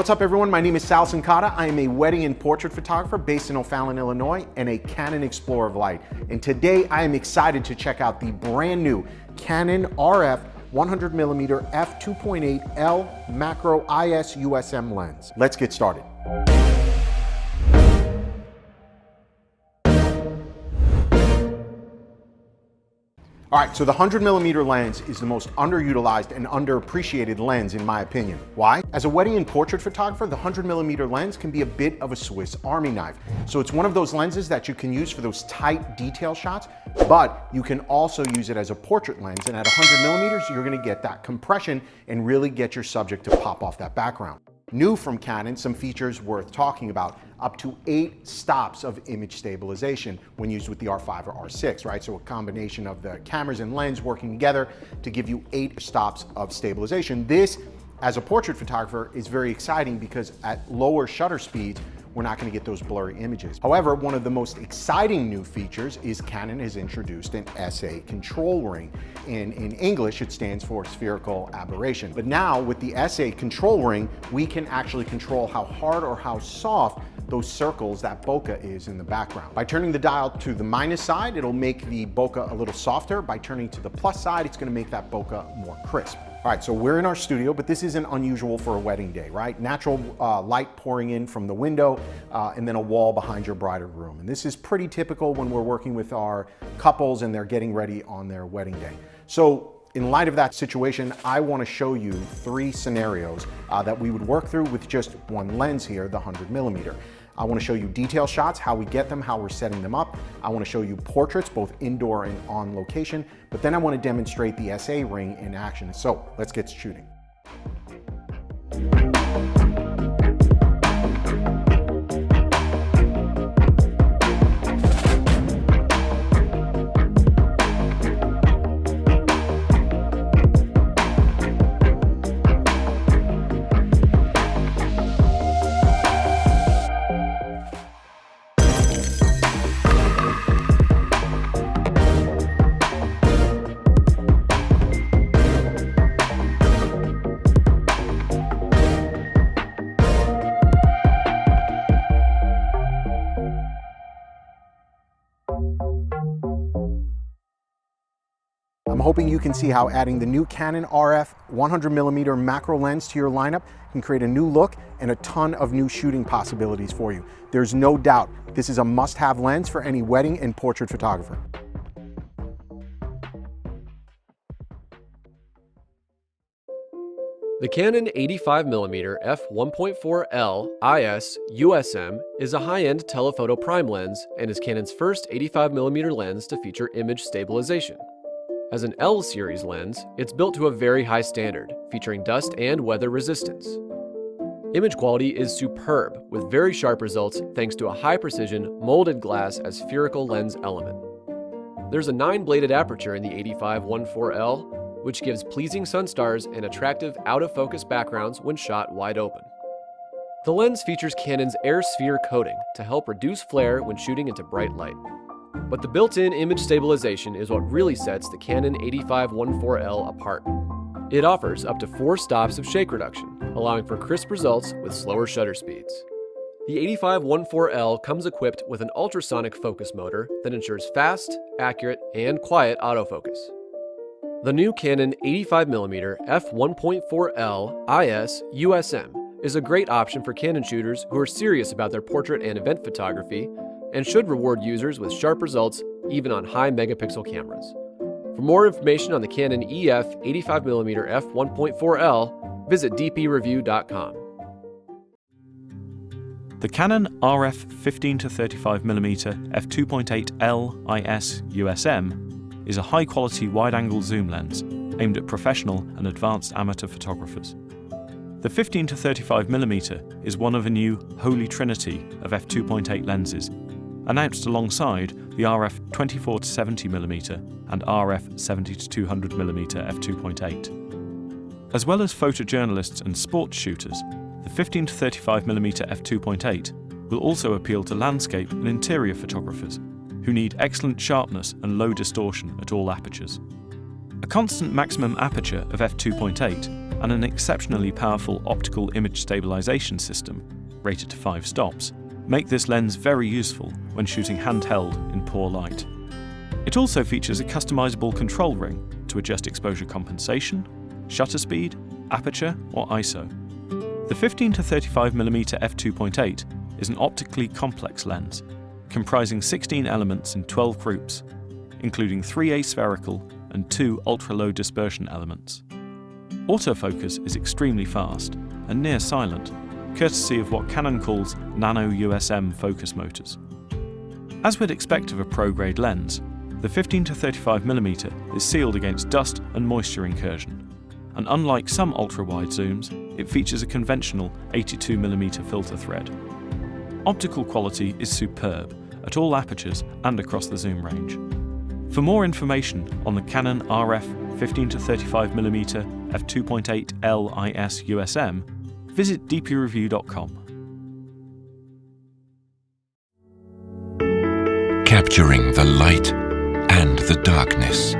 What's up everyone, my name is Sal Sincata. I am a wedding and portrait photographer based in O'Fallon, Illinois, and a Canon Explorer of Light. And today I am excited to check out the brand new Canon RF 100mm F2.8 L Macro IS USM lens. Let's get started. All right, so the 100mm lens is the most underutilized and underappreciated lens in my opinion. Why? As a wedding and portrait photographer, the 100mm lens can be a bit of a Swiss Army knife. So it's one of those lenses that you can use for those tight detail shots, but you can also use it as a portrait lens, and at 100mm, you're gonna get that compression and really get your subject to pop off that background. New from Canon, some features worth talking about: up to 8 stops of image stabilization when used with the R5 or R6, right? So a combination of the cameras and lens working together to give you 8 stops of stabilization. This, as a portrait photographer, is very exciting because at lower shutter speeds, we're not going to get those blurry images. However, one of the most exciting new features is Canon has introduced an SA control ring. In English, it stands for spherical aberration. But now with the SA control ring, we can actually control how hard or how soft those circles, that bokeh, is in the background. By turning the dial to the minus side, it'll make the bokeh a little softer. By turning to the plus side, it's going to make that bokeh more crisp. All right, so we're in our studio, but this isn't unusual for a wedding day, right? Natural light pouring in from the window and then a wall behind your bride or groom. And this is pretty typical when we're working with our couples and they're getting ready on their wedding day. So in light of that situation, I want to show you 3 scenarios that we would work through with just one lens here, the 100mm. I want to show you detail shots, how we get them, how we're setting them up. I want to show you portraits, both indoor and on location, but then I want to demonstrate the SA ring in action. So let's get shooting. I'm hoping you can see how adding the new Canon RF 100mm macro lens to your lineup can create a new look and a ton of new shooting possibilities for you. There's no doubt this is a must-have lens for any wedding and portrait photographer. The Canon 85mm f1.4 L IS USM is a high-end telephoto prime lens and is Canon's first 85mm lens to feature image stabilization. As an L series lens, it's built to a very high standard, featuring dust and weather resistance. Image quality is superb, with very sharp results thanks to a high-precision molded glass as spherical lens element. There's a 9-bladed aperture in the 85-14L, which gives pleasing sun stars and attractive out-of-focus backgrounds when shot wide open. The lens features Canon's air sphere coating to help reduce flare when shooting into bright light. But the built-in image stabilization is what really sets the Canon 85-14L apart. It offers up to 4 stops of shake reduction, allowing for crisp results with slower shutter speeds. The 85-14L comes equipped with an ultrasonic focus motor that ensures fast, accurate, and quiet autofocus. The new Canon 85mm f1.4 L IS USM is a great option for Canon shooters who are serious about their portrait and event photography and should reward users with sharp results even on high megapixel cameras. For more information on the Canon EF 85mm f1.4L, visit dpreview.com. The Canon RF 15-35mm f2.8 L IS USM is a high-quality wide-angle zoom lens aimed at professional and advanced amateur photographers. The 15-35mm is one of a new holy trinity of f2.8 lenses, announced alongside the RF 24-70mm and RF 70-200mm f2.8. As well as photojournalists and sports shooters, the 15-35mm f2.8 will also appeal to landscape and interior photographers who need excellent sharpness and low distortion at all apertures. A constant maximum aperture of f2.8 and an exceptionally powerful optical image stabilization system, rated to 5 stops, make this lens very useful when shooting handheld in poor light. It also features a customizable control ring to adjust exposure compensation, shutter speed, aperture or ISO. The 15 to 35mm f2.8 is an optically complex lens, comprising 16 elements in 12 groups, including 3 aspherical and 2 ultra-low dispersion elements. Autofocus is extremely fast and near silent, courtesy of what Canon calls nano USM focus motors. As we'd expect of a pro-grade lens, the 15 to 35mm is sealed against dust and moisture incursion, and unlike some ultra-wide zooms, it features a conventional 82mm filter thread. Optical quality is superb at all apertures and across the zoom range. For more information on the Canon RF 15 to 35mm f2.8 L IS USM, visit dpreview.com. Capturing the light and the darkness.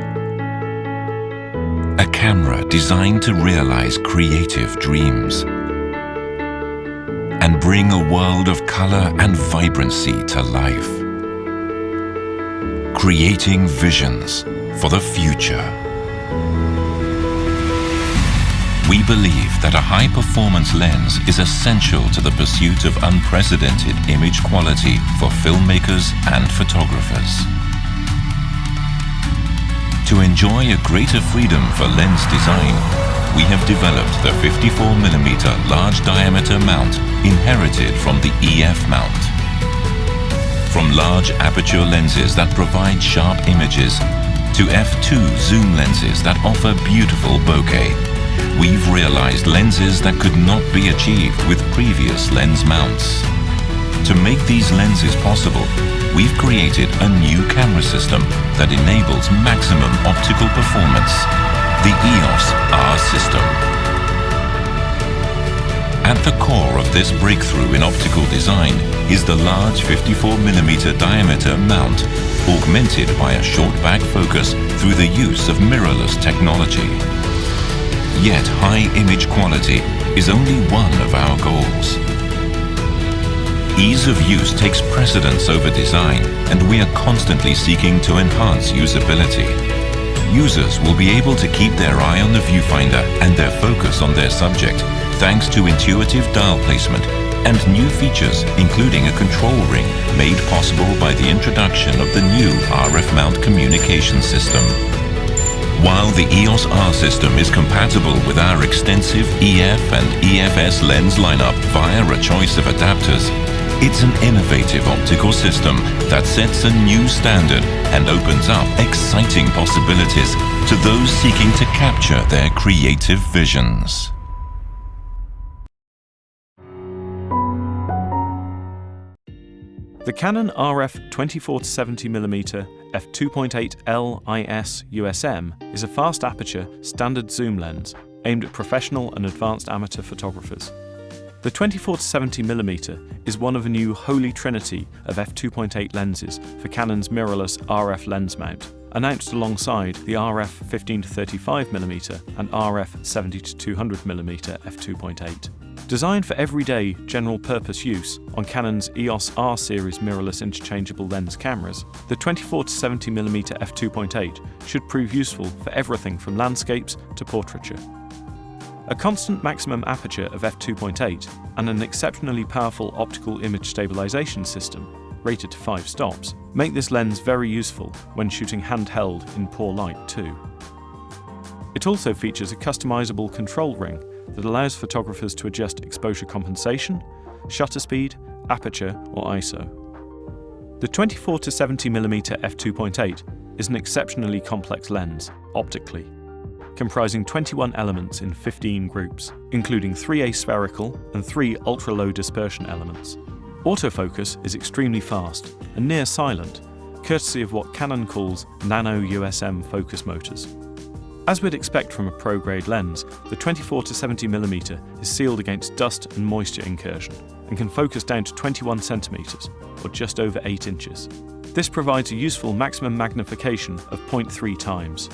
A camera designed to realize creative dreams and bring a world of color and vibrancy to life. Creating visions for the future. We believe that a high-performance lens is essential to the pursuit of unprecedented image quality for filmmakers and photographers. To enjoy a greater freedom for lens design, we have developed the 54mm large diameter mount inherited from the EF mount. From large aperture lenses that provide sharp images to F2 zoom lenses that offer beautiful bokeh, we've realized lenses that could not be achieved with previous lens mounts. To make these lenses possible, we've created a new camera system that enables maximum optical performance, the EOS R system. At the core of this breakthrough in optical design is the large 54mm diameter mount, augmented by a short back focus through the use of mirrorless technology. Yet high image quality is only one of our goals. Ease of use takes precedence over design, and we are constantly seeking to enhance usability. Users will be able to keep their eye on the viewfinder and their focus on their subject, thanks to intuitive dial placement and new features, including a control ring made possible by the introduction of the new RF mount communication system. While the EOS R system is compatible with our extensive EF and EFS lens lineup via a choice of adapters, it's an innovative optical system that sets a new standard and opens up exciting possibilities to those seeking to capture their creative visions. The Canon RF 24 to 70mm f2.8 L IS USM is a fast aperture standard zoom lens aimed at professional and advanced amateur photographers. The 24 to 70mm is one of a new holy trinity of f2.8 lenses for Canon's mirrorless RF lens mount, announced alongside the RF 15 to 35mm and RF 70 to 200mm f2.8. Designed for everyday general-purpose use on Canon's EOS R series mirrorless interchangeable lens cameras, the 24 to 70mm f2.8 should prove useful for everything from landscapes to portraiture. A constant maximum aperture of f2.8 and an exceptionally powerful optical image stabilization system, rated to 5 stops, make this lens very useful when shooting handheld in poor light too. It also features a customizable control ring that allows photographers to adjust exposure compensation, shutter speed, aperture or ISO. The 24 to 70mm f2.8 is an exceptionally complex lens, optically, comprising 21 elements in 15 groups, including 3 aspherical and 3 ultra-low dispersion elements. Autofocus is extremely fast and near silent, courtesy of what Canon calls nano USM focus motors. As we'd expect from a pro-grade lens, the 24 to 70mm is sealed against dust and moisture incursion and can focus down to 21cm, or just over 8 inches. This provides a useful maximum magnification of 0.3 times.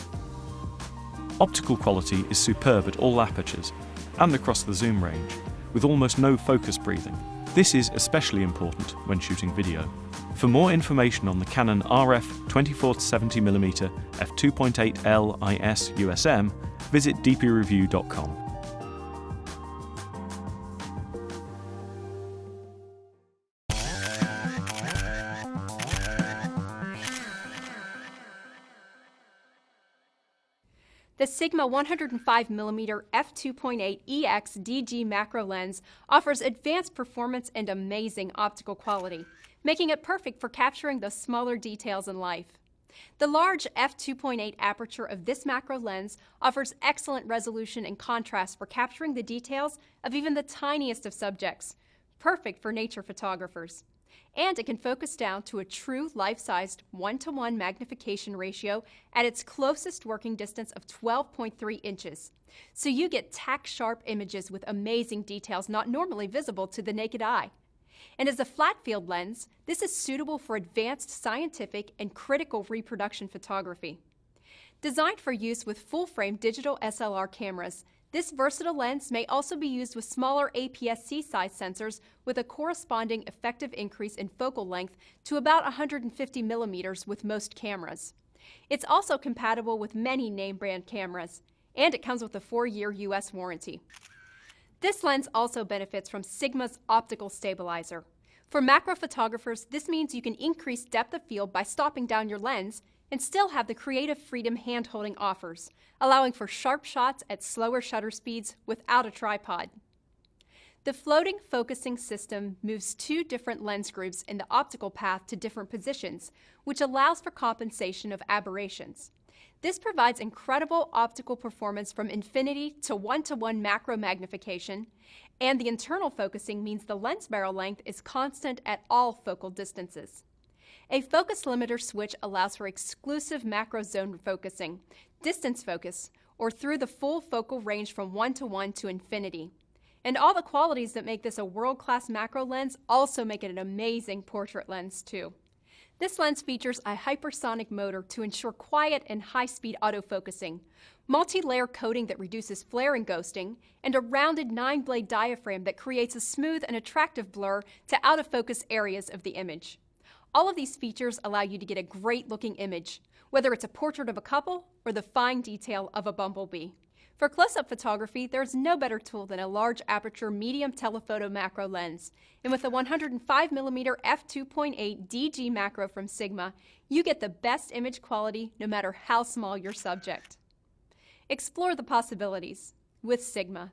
Optical quality is superb at all apertures and across the zoom range, with almost no focus breathing. This is especially important when shooting video. For more information on the Canon RF 24-70mm f2.8 L IS USM, visit dpreview.com. The Sigma 105mm f2.8 EX DG macro lens offers advanced performance and amazing optical quality, making it perfect for capturing the smaller details in life. The large f2.8 aperture of this macro lens offers excellent resolution and contrast for capturing the details of even the tiniest of subjects, perfect for nature photographers. And it can focus down to a true life-sized 1:1 magnification ratio at its closest working distance of 12.3 inches. So you get tack-sharp images with amazing details not normally visible to the naked eye. And as a flat-field lens, this is suitable for advanced scientific and critical reproduction photography. Designed for use with full-frame digital SLR cameras, this versatile lens may also be used with smaller APS-C size sensors with a corresponding effective increase in focal length to about 150 millimeters with most cameras. It's also compatible with many name-brand cameras, and it comes with a 4-year US warranty. This lens also benefits from Sigma's optical stabilizer. For macro photographers, this means you can increase depth of field by stopping down your lens and still have the creative freedom hand-holding offers, allowing for sharp shots at slower shutter speeds without a tripod. The floating focusing system moves 2 different lens groups in the optical path to different positions, which allows for compensation of aberrations. This provides incredible optical performance from infinity to 1:1 macro magnification, and the internal focusing means the lens barrel length is constant at all focal distances. A focus limiter switch allows for exclusive macro zone focusing, distance focus, or through the full focal range from 1:1 to infinity. And all the qualities that make this a world-class macro lens also make it an amazing portrait lens too. This lens features a hypersonic motor to ensure quiet and high-speed autofocusing, multi-layer coating that reduces flare and ghosting, and a rounded 9-blade diaphragm that creates a smooth and attractive blur to out-of-focus areas of the image. All of these features allow you to get a great-looking image, whether it's a portrait of a couple or the fine detail of a bumblebee. For close-up photography, there's no better tool than a large aperture medium telephoto macro lens. And with the 105mm f2.8 DG macro from Sigma, you get the best image quality no matter how small your subject. Explore the possibilities with Sigma.